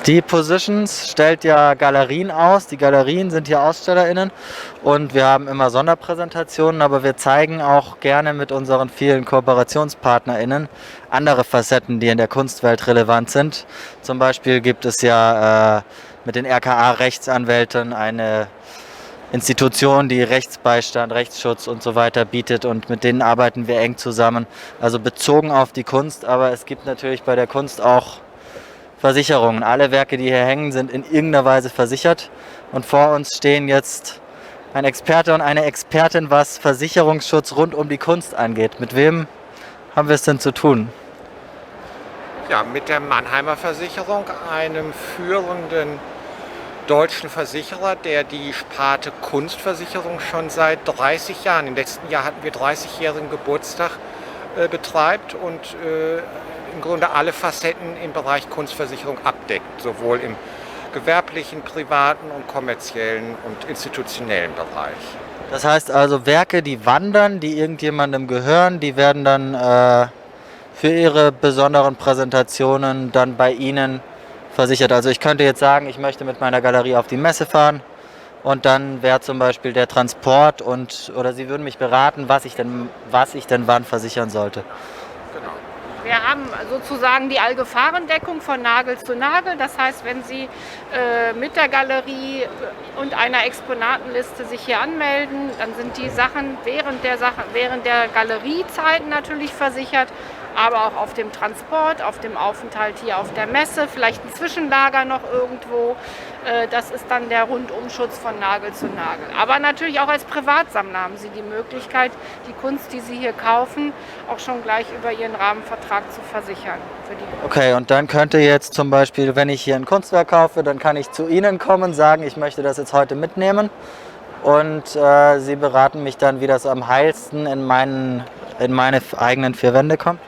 Die Positions stellt ja Galerien aus. Die Galerien sind hier AusstellerInnen und wir haben immer Sonderpräsentationen, aber wir zeigen auch gerne mit unseren vielen KooperationspartnerInnen andere Facetten, die in der Kunstwelt relevant sind. Zum Beispiel gibt es ja mit den RKA-Rechtsanwälten eine Institution, die Rechtsbeistand, Rechtsschutz und so weiter bietet und mit denen arbeiten wir eng zusammen. Also bezogen auf die Kunst, aber es gibt natürlich bei der Kunst auch Versicherungen. Alle Werke, die hier hängen, sind in irgendeiner Weise versichert. Und vor uns stehen jetzt ein Experte und eine Expertin, was Versicherungsschutz rund um die Kunst angeht. Mit wem haben wir es denn zu tun? Ja, mit der Mannheimer Versicherung, einem führenden deutschen Versicherer, der die Sparte Kunstversicherung schon seit 30 Jahren, im letzten Jahr hatten wir 30-jährigen Geburtstag, betreibt und im Grunde alle Facetten im Bereich Kunstversicherung abdeckt, sowohl im gewerblichen, privaten und kommerziellen und institutionellen Bereich. Das heißt also, Werke, die wandern, die irgendjemandem gehören, die werden dann für ihre besonderen Präsentationen dann bei Ihnen versichert. Also ich könnte jetzt sagen, ich möchte mit meiner Galerie auf die Messe fahren und dann wäre zum Beispiel der Transport oder Sie würden mich beraten, was ich denn wann versichern sollte. Genau. Wir haben sozusagen die Allgefahrendeckung von Nagel zu Nagel. Das heißt, wenn Sie mit der Galerie und einer Exponatenliste sich hier anmelden, dann sind die Sachen während der Galeriezeit natürlich versichert, aber auch auf dem Transport, auf dem Aufenthalt hier auf der Messe, vielleicht ein Zwischenlager noch irgendwo. Das ist dann der Rundumschutz von Nagel zu Nagel. Aber natürlich auch als Privatsammler haben Sie die Möglichkeit, die Kunst, die Sie hier kaufen, auch schon gleich über Ihren Rahmenvertrag zu versichern. Okay, und dann könnte jetzt zum Beispiel, wenn ich hier ein Kunstwerk kaufe, dann kann ich zu Ihnen kommen, sagen, ich möchte das jetzt heute mitnehmen und Sie beraten mich dann, wie das am heilsten in meine eigenen vier Wände kommt?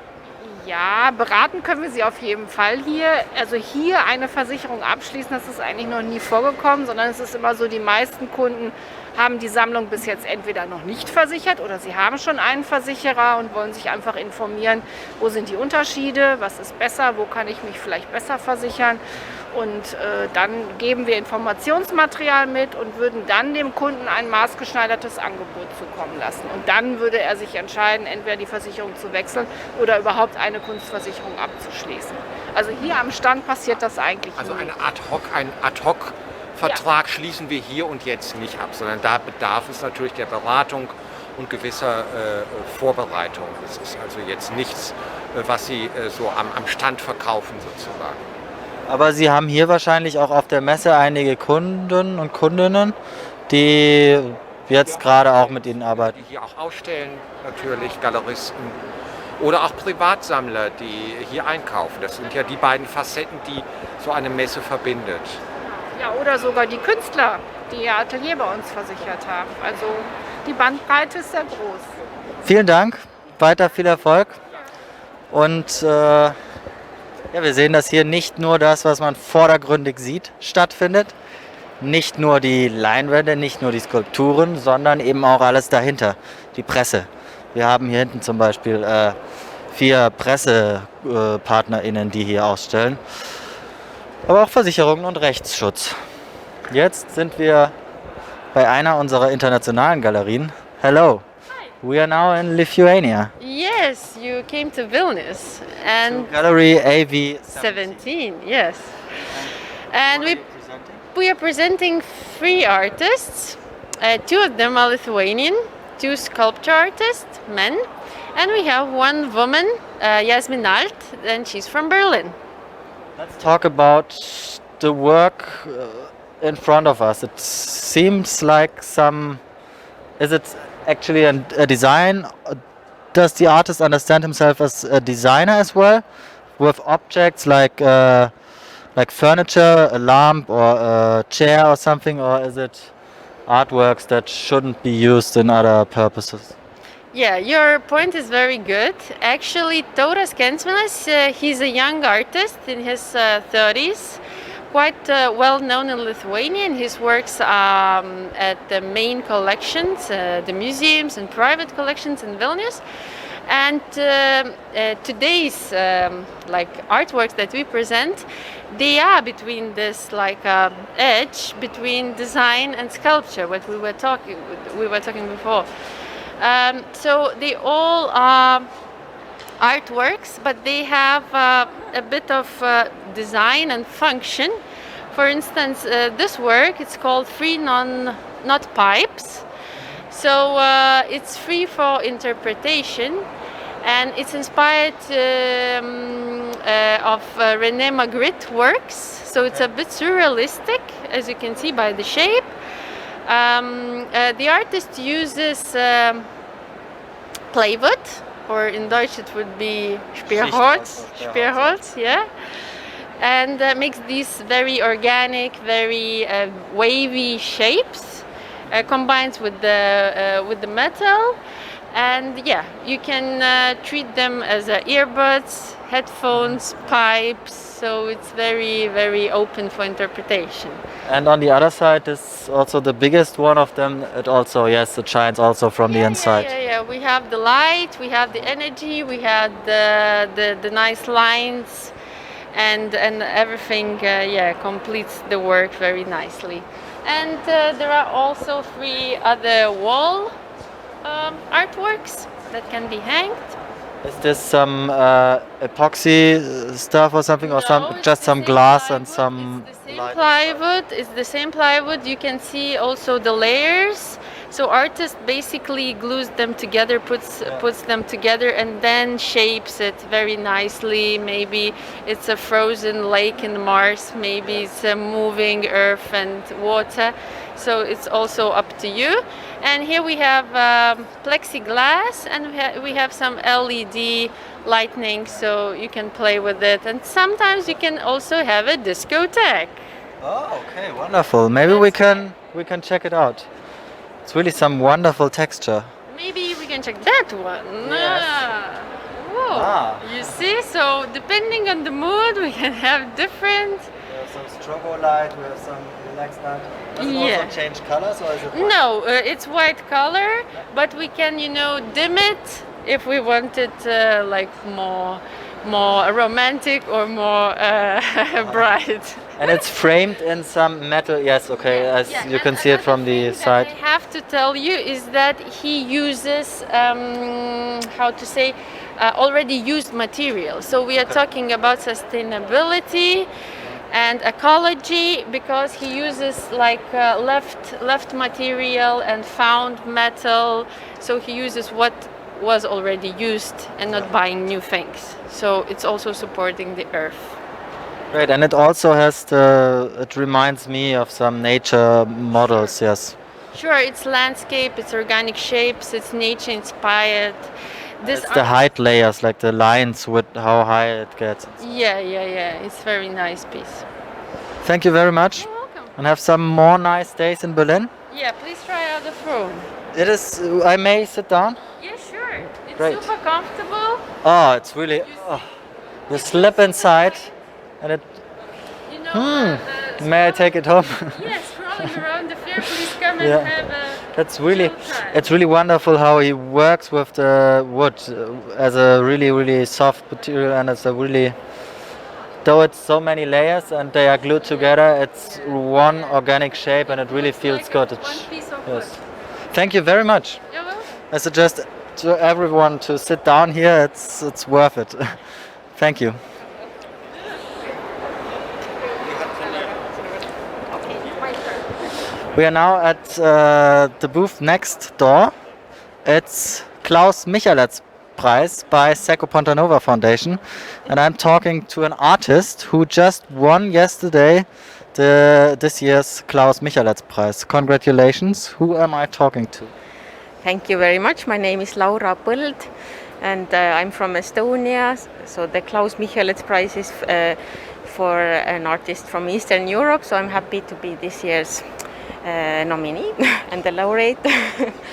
Ja, beraten können wir Sie auf jeden Fall hier. Also hier eine Versicherung abschließen, das ist eigentlich noch nie vorgekommen, sondern es ist immer so, die meisten Kunden haben die Sammlung bis jetzt entweder noch nicht versichert oder sie haben schon einen Versicherer und wollen sich einfach informieren, wo sind die Unterschiede, was ist besser, wo kann ich mich vielleicht besser versichern. Und dann geben wir Informationsmaterial mit und würden dann dem Kunden ein maßgeschneidertes Angebot zukommen lassen. Und dann würde er sich entscheiden, entweder die Versicherung zu wechseln oder überhaupt eine Kunstversicherung abzuschließen. Also hier am Stand passiert das eigentlich also nicht. Ein Ad-Hoc-Vertrag schließen wir hier und jetzt nicht ab, sondern da bedarf es natürlich der Beratung und gewisser Vorbereitung. Es ist also jetzt nichts, was Sie so am Stand verkaufen sozusagen. Aber Sie haben hier wahrscheinlich auch auf der Messe einige Kunden und Kundinnen, die jetzt gerade auch mit Ihnen arbeiten. Die hier auch ausstellen, natürlich Galeristen oder auch Privatsammler, die hier einkaufen. Das sind ja die beiden Facetten, die so eine Messe verbindet. Ja, oder sogar die Künstler, die ihr Atelier bei uns versichert haben. Also die Bandbreite ist sehr groß. Vielen Dank, weiter viel Erfolg und ja, wir sehen, dass hier nicht nur das, was man vordergründig sieht, stattfindet. Nicht nur die Leinwände, nicht nur die Skulpturen, sondern eben auch alles dahinter, die Presse. Wir haben hier hinten zum Beispiel 4 PressepartnerInnen, die hier ausstellen. Aber auch Versicherungen und Rechtsschutz. Jetzt sind wir bei einer unserer internationalen Galerien. Hello. We are now in Lithuania. Yes, you came to Vilnius and So Gallery AV 17, yes. And we are presenting 3 artists. 2 of them are Lithuanian, 2 sculpture artists, men, and we have 1 woman, Jasmin Alt, and she's from Berlin. Let's talk about the work in front of us. It seems like is it actually a design? Does the artist understand himself as a designer as well, with objects like furniture, a lamp or a chair or something, or is it artworks that shouldn't be used in other purposes? Yeah, your point is very good. Actually, Tauras Kensminas, he's a young artist in his 30s. Quite well known in Lithuania, and his works at the main collections, the museums and private collections in Vilnius. And today's artworks that we present, they are between this edge between design and sculpture, what we were talking before. So they all are artworks, but they have a bit of design and function. For instance, this work, it's called Free Not Pipes. So it's free for interpretation, and it's inspired of René Magritte works. So it's a bit surrealistic, as you can see by the shape. The artist uses plywood, or in Deutsch it would be Sperrholz, yeah, and makes these very organic, very wavy shapes, combines with the metal, and yeah, you can treat them as earbuds, headphones, pipes. So it's very, very open for interpretation. And on the other side is also the biggest one of them. It also, yes, it shines also from the inside. Yeah. We have the light, we have the energy, we have the nice lines, and everything, completes the work very nicely. And there are also 3 other wall artworks that can be hanged. Is this some epoxy stuff or something, or just some glass and some plywood? It's the same plywood. You can see also the layers. So artist basically glues them together, puts them together, and then shapes it very nicely. Maybe it's a frozen lake in Mars. Maybe it's a moving earth and water. So it's also up to you. And here we have plexiglass, and we have some LED lighting, so you can play with it. And sometimes you can also have a discotheque. Oh, okay, wonderful. Maybe we can check it out. It's really some wonderful texture. Maybe we can check that one. Yes. Whoa. You see, so depending on the mood, we can have different. We have some strobo light, we have some relaxed light. Does it also change colors, or is it white? No, it's white color, but we can, dim it if we want it more romantic or more bright. And it's framed in some metal, yes, okay, as you can see it from the side. What I have to tell you is that he uses, already used material. So we are talking about sustainability and ecology, because he uses left material and found metal. So he uses what was already used and not buying new things. So it's also supporting the earth. Great, and it also has it reminds me of some nature models, yes. Sure, it's landscape, it's organic shapes, it's nature inspired. It's the height layers, like the lines with how high it gets. Yeah, it's a very nice piece. Thank you very much. You're welcome. And have some more nice days in Berlin. Yeah, please try out the throne. It is, I may sit down? Yeah, sure. It's Great. super comfortable. Oh, it's really, you slip inside and it, may I take it home? Yes, crawling around the fair, please come and have a That's really, chill time. it's really wonderful how he works with the wood as a really, really soft material, and it's a really, though it's so many layers and they are glued together, it's one organic shape and it really feels good. One piece of wood. Yes. Thank you very much. You're welcome. I suggest to everyone to sit down here. It's worth it. Thank you. We are now at the booth next door. It's Claus Michaletz Prize by Secco Pontanova Foundation, and I'm talking to an artist who just won yesterday this year's Claus Michaletz Prize. Congratulations. Who am I talking to? Thank you very much. My name is Laura Põld, and I'm from Estonia. So the Claus Michaletz Prize is for an artist from Eastern Europe. So I'm happy to be this year's nominee and the laureate.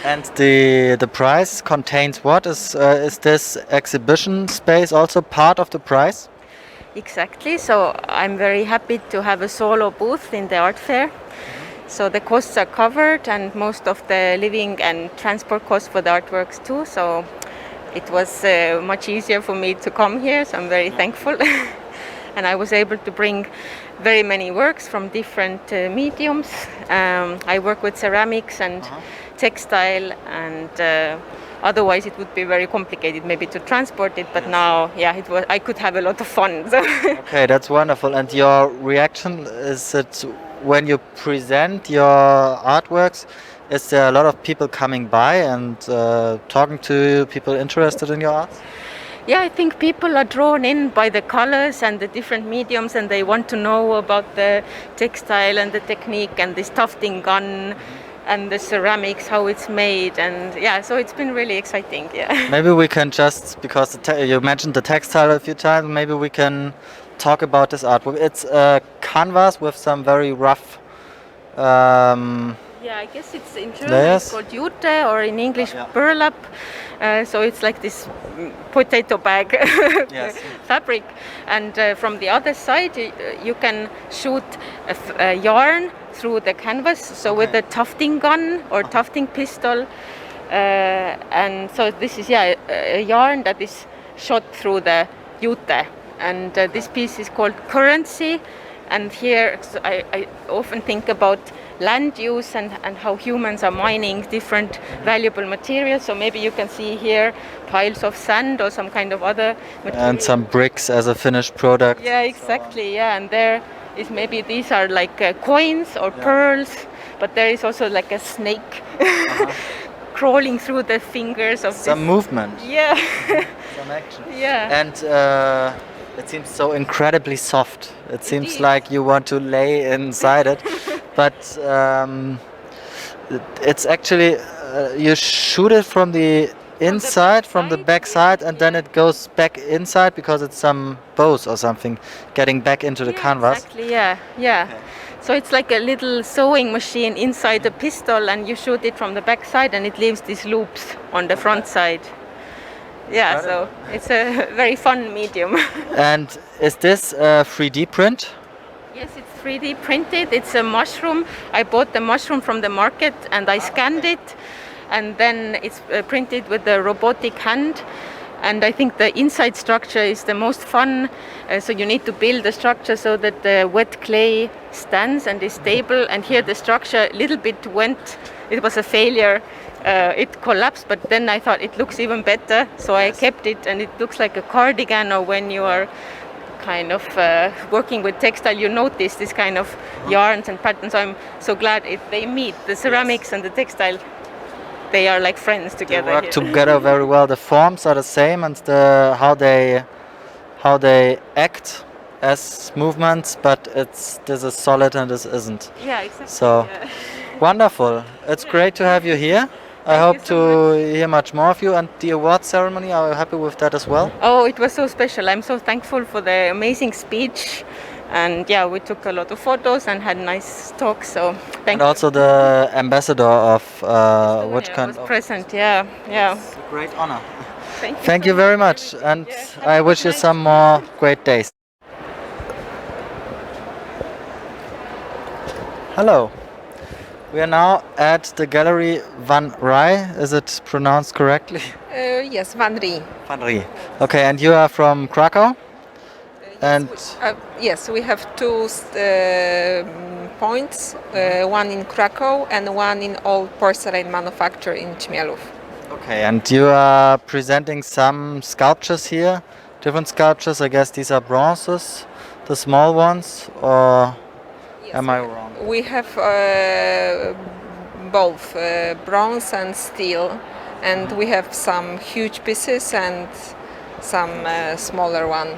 And the prize contains what? Is this exhibition space also part of the prize? Exactly. So I'm very happy to have a solo booth in the art fair. So the costs are covered, and most of the living and transport costs for the artworks too. So it was much easier for me to come here, so I'm very thankful. And I was able to bring very many works from different mediums. I work with ceramics and textile, and otherwise it would be very complicated maybe to transport it, but now I could have a lot of fun. So. Okay, that's wonderful. And your reaction is that when you present your artworks, is there a lot of people coming by and talking to you, people interested in your art? Yeah, I think people are drawn in by the colors and the different mediums, and they want to know about the textile and the technique and this tufting gun and the ceramics, how it's made, and so it's been really exciting. Yeah. Maybe we can just, because you mentioned the textile a few times, maybe we can talk about this artwork. It's a canvas with some very rough I guess it's in German it's called jute, or in English burlap. So it's like this potato bag fabric. And from the other side, you can shoot a yarn through the canvas. So with a tufting gun or tufting pistol. And so this is a yarn that is shot through the jute. And this piece is called currency. And here I often think about land use and how humans are mining different valuable materials. So maybe you can see here piles of sand or some kind of other material. And some bricks as a finished product. Yeah, exactly. Yeah, and there is maybe these are like coins or pearls, but there is also like a snake crawling through the fingers of some movement. Yeah. Some action. Yeah. And it seems so incredibly soft. It seems like you want to lay inside it. But it's actually, you shoot it from the inside, from the back side, and then it goes back inside because it's some bows or something getting back into the canvas. Exactly, yeah. Okay. So it's like a little sewing machine inside the pistol, and you shoot it from the back side and it leaves these loops on the front side. Yeah, so it's a very fun medium. And is this a 3D print? Yes, it's 3D printed. It's a mushroom. I bought the mushroom from the market and I scanned it, and then it's printed with the robotic hand. And I think the inside structure is the most fun. So you need to build the structure so that the wet clay stands and is stable. And here the structure a little bit it was a failure. It collapsed, but then I thought it looks even better. So I kept it, and it looks like a cardigan, or when you are kind of working with textile, you notice this kind of yarns and patterns. So I'm so glad they meet, the ceramics and the textile. They are like friends together. They work together very well. The forms are the same, and how they act as movements, but this is solid and this isn't. Yeah, exactly. So wonderful. It's great to have you here. I hope to hear much more of you. And the award ceremony, are you happy with that as well? Oh, it was so special. I'm so thankful for the amazing speech. And we took a lot of photos and had nice talks. So thank you. And also the ambassador of which kind was present. Yeah. It's a great honor. Thank you very much. And I wish you some more great days. Hello. We are now at the gallery Van Rij. Is it pronounced correctly? Yes, Van Rij. Van Rij. Okay, and you are from Krakow? Yes, we have two points, one in Krakow and one in old porcelain manufacture in Chmielów. Okay, and you are presenting some sculptures here, different sculptures. I guess these are bronzes, the small ones, or am I wrong? We have both bronze and steel, and we have some huge pieces and some smaller one.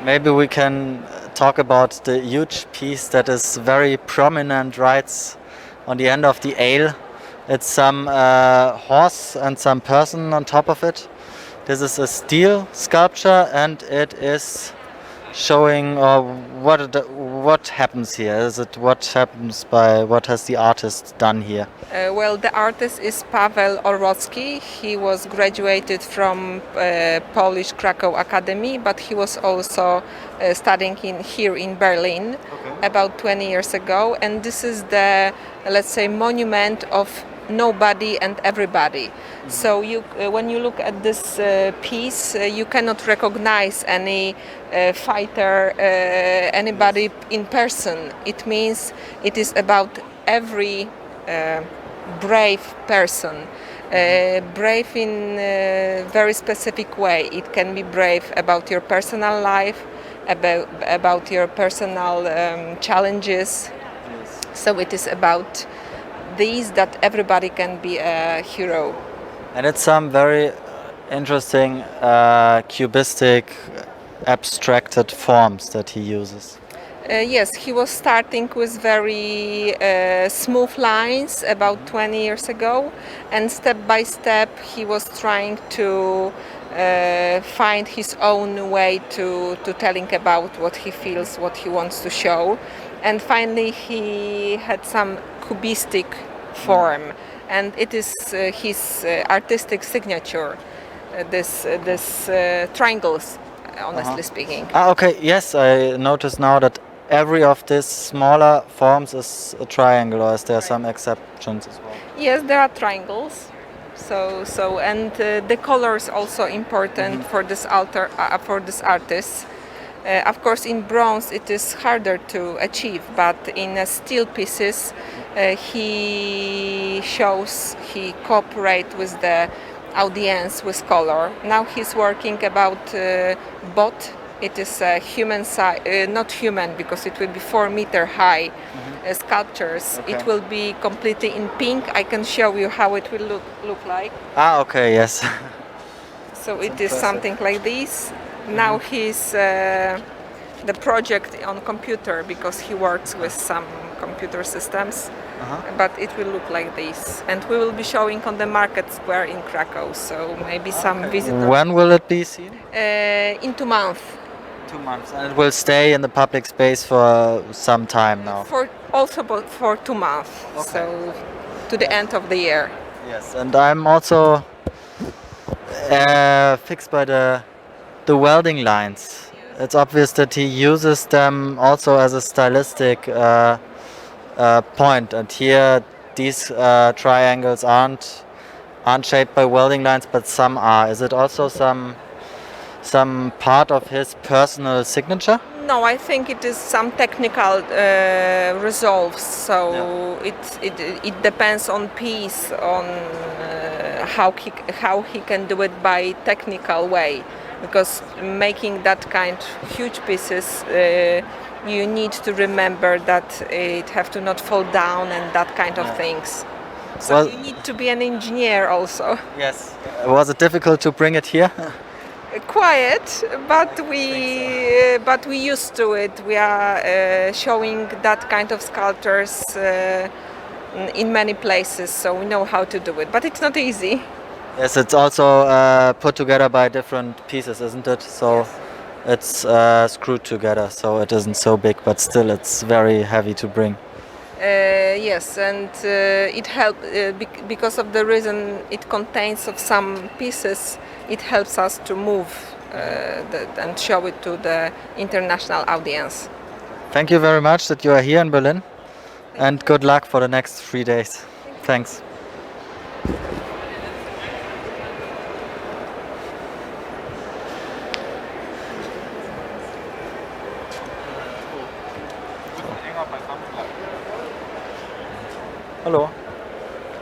Maybe we can talk about the huge piece that is very prominent right on the end of the ale. It's some horse and some person on top of it. This is a steel sculpture, and it is showing what happens here. Is it what happens by what has the artist done here? Well, the artist is Paweł Orłowski. He was graduated from Polish Krakow Academy, but he was also studying here in Berlin about 20 years ago. And this is the, let's say, monument of nobody and everybody. So when you look at this piece, you cannot recognize any fighter, anybody in person. It means it is about every brave person. Brave in a very specific way. It can be brave about your personal life, about your personal challenges. So it is about these that everybody can be a hero. And it's some very interesting cubistic abstracted forms that he uses. Yes, he was starting with very smooth lines about 20 years ago, and step by step he was trying to find his own way to telling about what he feels, what he wants to show. And finally he had some cubistic form, and it is his artistic signature, this triangles, honestly speaking. Okay, yes, I notice now that every of these smaller forms is a triangle, or is there some exceptions as well? Yes, there are triangles. And the color is also important for this artist. Of course, in bronze it is harder to achieve, but in steel pieces he cooperates with the audience with color. Now he's working about bot. It is a human size, not human, because it will be 4 meter high sculptures. Okay. It will be completely in pink. I can show you how it will look like. Okay, yes. So it is something like this. Now he's the project on computer, because he works with some computer systems. But it will look like this, and we will be showing on the market square in Krakow. So maybe some visitors. When will it be seen? In 2 months. 2 months, and it will stay in the public space for some time now. For 2 months. Okay. So to the end of the year. Yes, and I'm also fixed by the welding lines. It's obvious that he uses them also as a stylistic point, and here these triangles aren't shaped by welding lines, but some are. Is it also some part of his personal signature? No, I think it is some technical resolves. So it depends on piece, on how he can do it by technical way. Because making that kind of huge pieces, you need to remember that it have to not fall down and that kind of things. So Well- you need to be an engineer also. Yes. Was it difficult to bring it here? Quiet, but we used to it. We are showing that kind of sculptures in many places, so we know how to do it. But it's not easy. Yes, it's also put together by different pieces, isn't it? So it's screwed together, so it isn't so big, but still it's very heavy to bring. Yes, and it helps because of the reason it contains of some pieces. It helps us to move and show it to the international audience. Thank you very much that you are here in Berlin, and good luck for the next 3 days. Thanks. Hallo.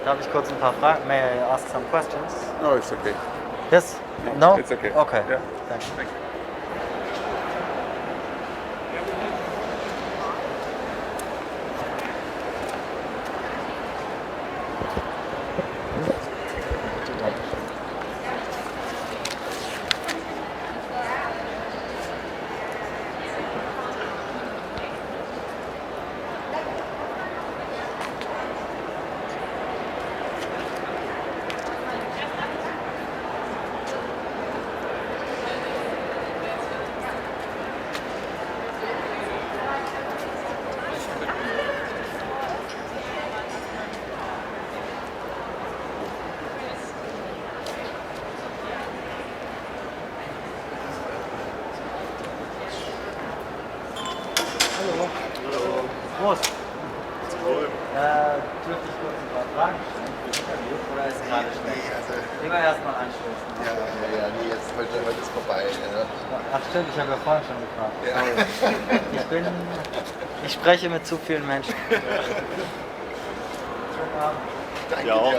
Darf ich kurz ein paar Fragen? May I ask some questions? No, it's okay. Yes? No? It's okay. Okay. Yeah. Thanks. Thank you. Prost. Dürfte ich kurz ein paar Fragen stellen für das Interview oder ist gerade schlecht? Lieber erstmal anstoßen. Nee, jetzt heute ist vorbei. Ja. Ach stimmt, ich habe ja vorhin schon gefragt. Ja. Ich spreche mit zu vielen Menschen. Danke dir auch.